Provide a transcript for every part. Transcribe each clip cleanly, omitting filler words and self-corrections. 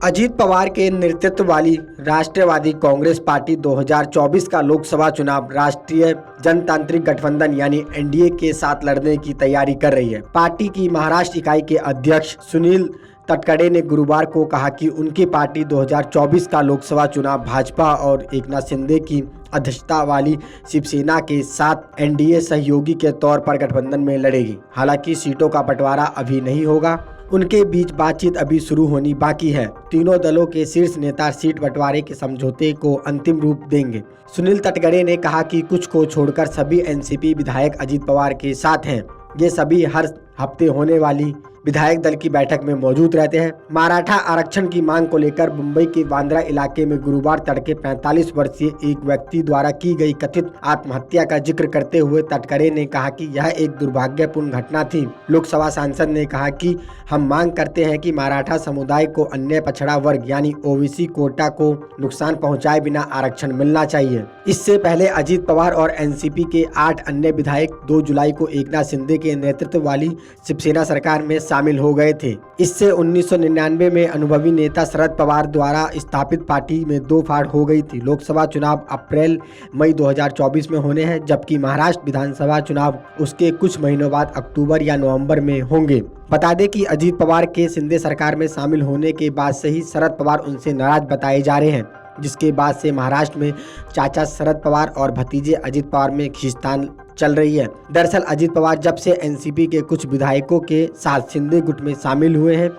अजीत पवार के नेतृत्व वाली राष्ट्रवादी कांग्रेस पार्टी 2024 का लोकसभा चुनाव राष्ट्रीय जनतांत्रिक गठबंधन यानी एनडीए के साथ लड़ने की तैयारी कर रही है। पार्टी की महाराष्ट्र इकाई के अध्यक्ष सुनील तटकरे ने गुरुवार को कहा कि उनकी पार्टी 2024 का लोकसभा चुनाव भाजपा और एकनाथ शिंदे की अध्यक्षता वाली शिवसेना के साथ एनडीए सहयोगी के तौर पर गठबंधन में लड़ेगी। हालांकि सीटों का बंटवारा अभी नहीं होगा, उनके बीच बातचीत अभी शुरू होनी बाकी है। तीनों दलों के शीर्ष नेता सीट बंटवारे के समझौते को अंतिम रूप देंगे। सुनील तटकरे ने कहा कि कुछ को छोड़कर सभी एनसीपी विधायक अजीत पवार के साथ हैं। ये सभी हर हफ्ते होने वाली विधायक दल की बैठक में मौजूद रहते हैं। मराठा आरक्षण की मांग को लेकर मुंबई के बांद्रा इलाके में गुरुवार तड़के 45 वर्षीय एक व्यक्ति द्वारा की गई कथित आत्महत्या का जिक्र करते हुए तटकरे ने कहा कि यह एक दुर्भाग्यपूर्ण घटना थी। लोकसभा सांसद ने कहा कि हम मांग करते हैं कि मराठा समुदाय को अन्य पछड़ा वर्ग यानी ओबीसी कोटा को नुकसान पहुंचाए बिना आरक्षण मिलना चाहिए। इससे पहले अजीत पवार और एनसीपी के 8 अन्य विधायक 2 जुलाई को एकनाथ शिंदे के नेतृत्व वाली शिवसेना सरकार में शामिल हो गए थे। इससे 1999 में अनुभवी नेता शरद पवार द्वारा स्थापित पार्टी में दो फाड़ हो गई थी। लोकसभा चुनाव अप्रैल मई 2024 में होने हैं, जबकि महाराष्ट्र विधानसभा चुनाव उसके कुछ महीनों बाद अक्टूबर या नवंबर में होंगे। बता दें कि अजीत पवार के शिंदे सरकार में शामिल होने के बाद से ही शरद पवार उनसे नाराज बताए जा रहे हैं, जिसके बाद से महाराष्ट्र में चाचा शरद पवार और भतीजे अजीत पवार में खींचतान चल रही है। दरअसल अजीत पवार जब से एनसीपी के कुछ विधायकों के साथ शिंदे गुट में शामिल हुए हैं,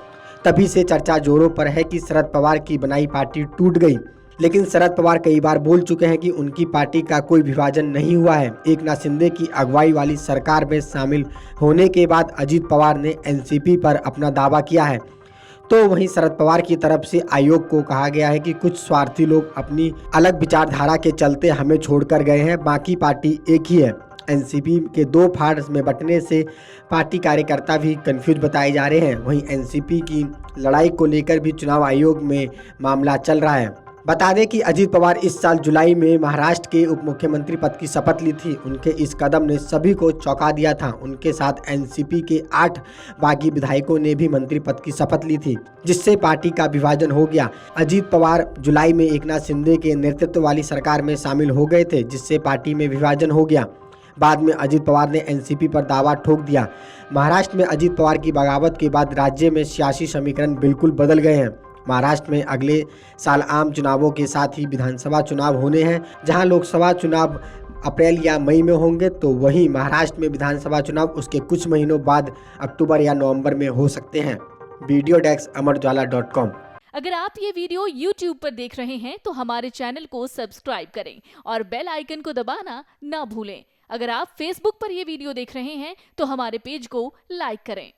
तभी से चर्चा जोरों पर है कि शरद पवार की बनाई पार्टी टूट गई। लेकिन शरद पवार कई बार बोल चुके हैं कि उनकी पार्टी का कोई विभाजन नहीं हुआ है। एकनाथ शिंदे की अगुवाई वाली सरकार में शामिल होने के बाद अजीत पवार ने एनसीपी पर अपना दावा किया है। तो वहीं शरद पवार की तरफ से आयोग को कहा गया है कि कुछ स्वार्थी लोग अपनी अलग विचारधारा के चलते हमें छोड़कर गए हैं, बाकी पार्टी एक ही है। एनसीपी के दो फाड़ में बंटने से पार्टी कार्यकर्ता भी कंफ्यूज बताए जा रहे हैं। वहीं एनसीपी की लड़ाई को लेकर भी चुनाव आयोग में मामला चल रहा है। बता दें कि अजीत पवार इस साल जुलाई में महाराष्ट्र के उप मुख्यमंत्री पद की शपथ ली थी। उनके इस कदम ने सभी को चौंका दिया था। उनके साथ एनसीपी के 8 बागी विधायकों ने भी मंत्री पद की शपथ ली थी, जिससे पार्टी का विभाजन हो गया। अजीत पवार जुलाई में एकनाथ शिंदे के नेतृत्व वाली सरकार में शामिल हो गए थे, जिससे पार्टी में विभाजन हो गया। बाद में अजीत पवार ने एनसीपी पर दावा ठोक दिया। महाराष्ट्र में अजीत पवार की बगावत के बाद राज्य में सियासी समीकरण बिल्कुल बदल गए हैं। महाराष्ट्र में अगले साल आम चुनावों के साथ ही विधानसभा चुनाव होने हैं। जहां लोकसभा चुनाव अप्रैल या मई में होंगे, तो वहीं महाराष्ट्र में विधानसभा चुनाव उसके कुछ महीनों बाद अक्टूबर या नवंबर में हो सकते हैं। वीडियो डेस्क अमरउजाला.com। अगर आप ये वीडियो YouTube पर देख रहे हैं तो हमारे चैनल को सब्सक्राइब करें और बेल आइकन को दबाना ना भूलें। अगर आप Facebook पर ये वीडियो देख रहे हैं तो हमारे पेज को लाइक करें।